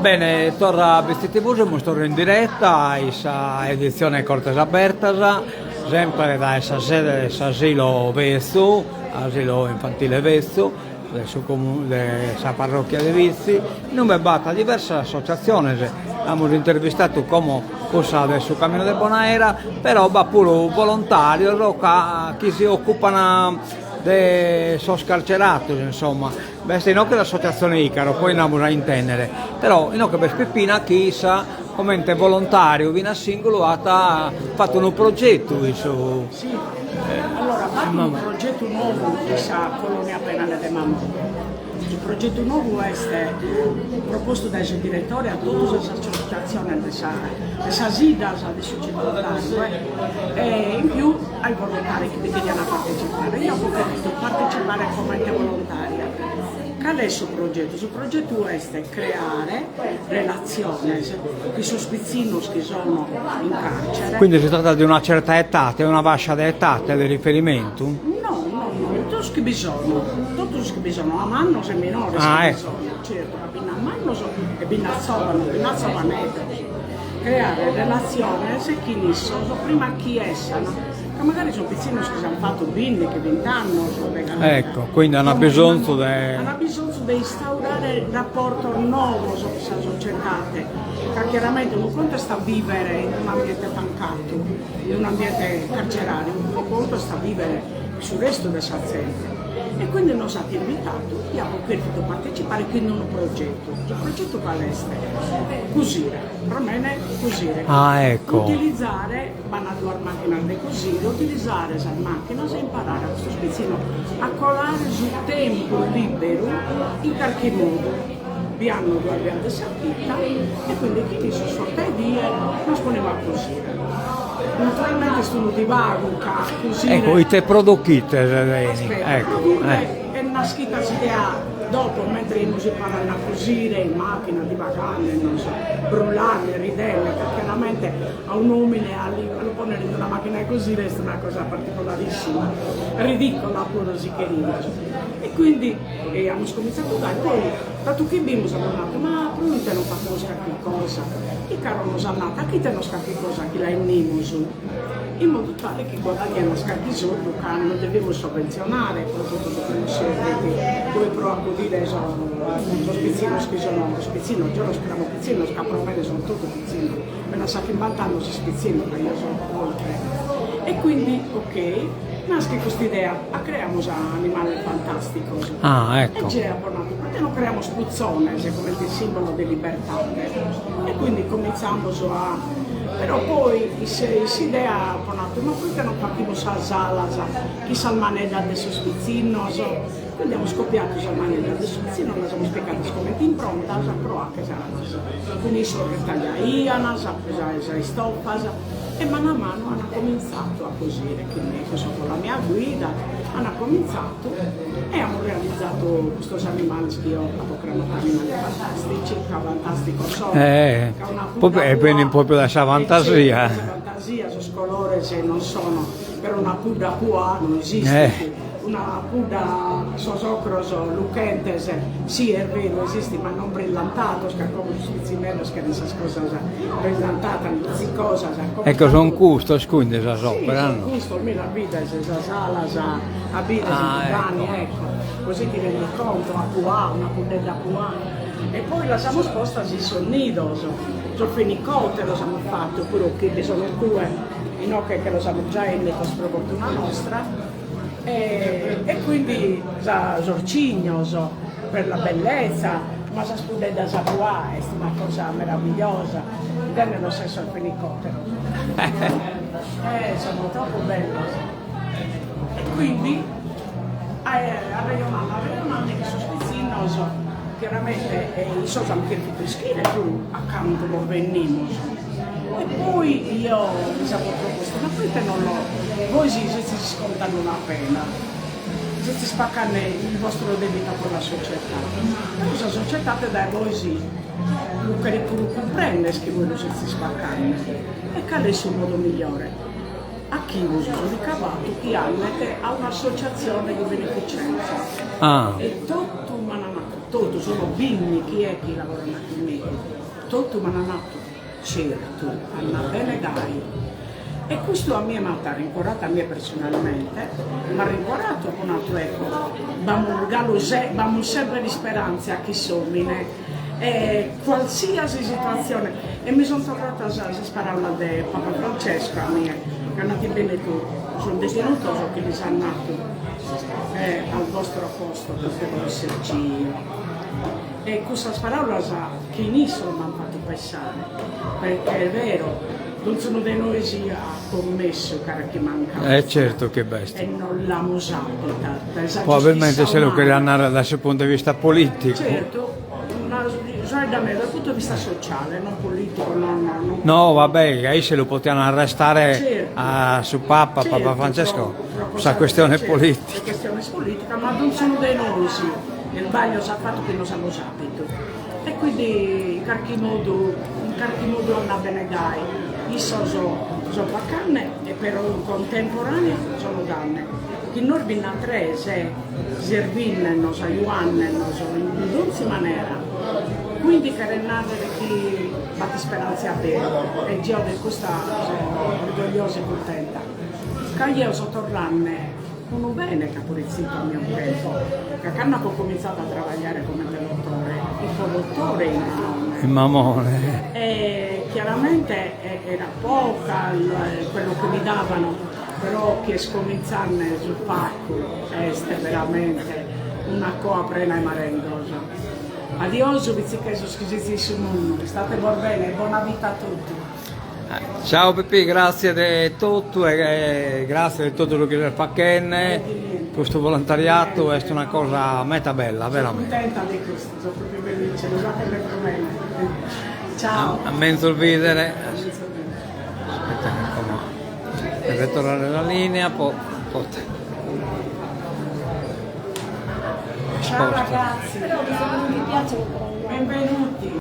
Bene, torna a BSTV, siamo torno in diretta, questa edizione Cortes Apertas, sempre da questa sede dell'asilo Vestu, asilo infantile Vestu, della parrocchia di Vizzi, non è batta diverse associazioni, abbiamo intervistato come cosa del suo cammino di Bonaera, però va pure volontario che si occupano dei scarcerati, insomma. Beh, non che l'associazione Icaro, poi andiamo a intendere, però non che per Peppina chi sa come volontario, viene a singolo, ha fatto un progetto. Sì, allora abbiamo un progetto nuovo che sa Colonia Penale de Mamma. Il progetto nuovo è proposto dal direttore a tutte le associazioni della SIDA, dei società volontari, e in più ai volontari che vogliono partecipare. Io ho potuto partecipare come volontaria. Qual è il suo progetto? Il suo progetto è creare relazioni con i sospizzini che sono in carcere. Quindi si tratta di una certa età, di una fascia di età di riferimento? No, tutti che bisogno, tutti che bisogno, a manno e minori ecco. certo, a manno e binazzovanete. Creare relazioni se chi ne sono, prima chi essano. Magari sono piccini che hanno fatto 20 anni. Ecco, quindi hanno bisogno di instaurare il rapporto nuovo con questa società, che chiaramente un conto sta a vivere in un ambiente tancato, in un ambiente carcerario, un conto sta a vivere sul resto del saziente. E quindi nos ha invitato, abbiamo potuto partecipare in un progetto. Il progetto palestra, cosire, romene cosire. Ecco. Utilizzare, vanno a due macchine di cosire, utilizzare queste macchine e imparare a questo spezzino a colare sul tempo libero in qualche modo. Abbiamo due abbiamo servita e quindi chi mi sono sorte dire non si poneva a cosire. Naturalmente sono di vago, così. Ecco, i te prodotti, ecco. È una schita idea dopo, mentre si parlano a cosire in macchina di vacanze, non so, brullare, ridere, perché chiaramente a un uomo lo ponere in una macchina di cosire è una cosa particolarissima, ridicola pure si che ride. E quindi abbiamo cominciato da poi, dato che abbiamo detto, ma poi te non facciamo qualcosa, e caro non sa nata, chi te non sa qualcosa, chi la innimos, in modo tale che guadagniamo scatti soldi, che non dobbiamo sovvenzionare, soprattutto dobbiamo scegliere dove provo a dire sono spizzino che sono spizzino, io lo scrivo pizzino, scapromene sono tutto pizzino, me la sa che in Baltano si spizzino, perché io sono oltre. E quindi, ok, nasce questa idea, creiamo un animale fantastico. Ecco. E ci ha portato, perché non creiamo spuzzone, come il simbolo di libertà. E quindi cominciamo a... Però poi questa idea ha portato, ma perché non partiamo a sala, chissà il manella del spizzino, quindi abbiamo scoppiato il manella del spizzino, non abbiamo spiegato come ti impronta, però anche quindi sono che tagliaiana, già stoppa, e mano a mano hanno cominciato a cosire, quindi con la mia guida hanno cominciato e hanno realizzato questi animali che io ho creato animali fantastici, fantastico solo. E quindi proprio la sua fantasia. La fantasia, sono colori se non sono, per una puda pua non esiste. Una puda sosocroso lucentes, sì è vero, esiste, ma non brillantato, come spizzimello, che non sa cosa brillantata, ziccosa. Ecco, sono gusto, quindi sa sopra, no? Sì, gusto, almeno a vita, sa sala, a vita, anni, ecco, così ti rendi conto, a puà, una pudella puà. E poi la siamo sposta sul nido, sul fenicotero siamo fatto, pure che sono due, in occhio che lo siamo già in per fortuna nostra. E quindi Zorcigno per la bellezza, ma sa spudella Zapua è una cosa meravigliosa, ed è nello stesso al fenicotero. Sono troppo bello. E quindi avevamo che sono spizzinoso, chiaramente i social che ti scrive tu accanto dove venimmo. E poi io mi sono proposto, ma poi te non lo... Voi se si scontano una pena, se si spaccano il vostro debito con la società. La società te dà voi sì, lo che comprende che voi non si spaccano. E qual è il suo modo migliore? A chi usa ricavato, chi ha un'associazione di beneficenza. E tutto umano tutti sono bimbi, chi è che lavora con me? Tutti mi hanno detto, certo, hanno bene dai. E questo a me mi ha rincuorato, a me personalmente, mi ha rincuorato con altro ecco, abbiamo sempre di speranza a chi sono, qualsiasi situazione. E mi sono trovata a sparare di Papa Francesco a me, che hanno detto bene tu, sono destenuto, so che li sanno nato al vostro posto, perché devo esserci io. E questa parola che iniziano mi hanno fatto pensare, perché è vero, non sono di noi si ha commesso che manca. Certo che bestia. E non l'hanno usato. Probabilmente se lo quería andare dal suo punto di vista politico. Certo, da me dal punto di vista sociale, non politico, non No, vabbè, lì se lo potevano arrestare certo. su Papa, Certo, Papa Francesco, però questa questione certo, politica. è questione politica, ma non sono dei noi, il sbaglio sa fatto che non siamo sapito. E quindi in qualche modo hanno bene gai, io sono bacane e però in contemporanea sono donne. Che noi abbiamo tre, Zervin, non so, Juan, non so, in dolce maniera. Quindi che è nata chi fate speranza a bene e io di questa sono orgogliosa e contenta. Che io sono tornata con un bene che ho iniziato a mio tempo, che quando ho cominciato a lavorare come dottore, il dottore in Mamone. E chiaramente era poca quello che mi davano, però che scominciarne sul pacco è veramente una cosa plena e meravigliosa. Adios, vizicheso squisitissimo, state bene, buona vita a tutti. Ciao Pippi, grazie di tutto e grazie di tutto quello che fa Ken. Questo volontariato è una cosa meta bella, veramente. Sono contenta di questo, sono proprio felice, lo fate bene. Ciao. A mezzo il vedere. Aspetta che per ritornare la linea, poi. Ciao ragazzi, benvenuti.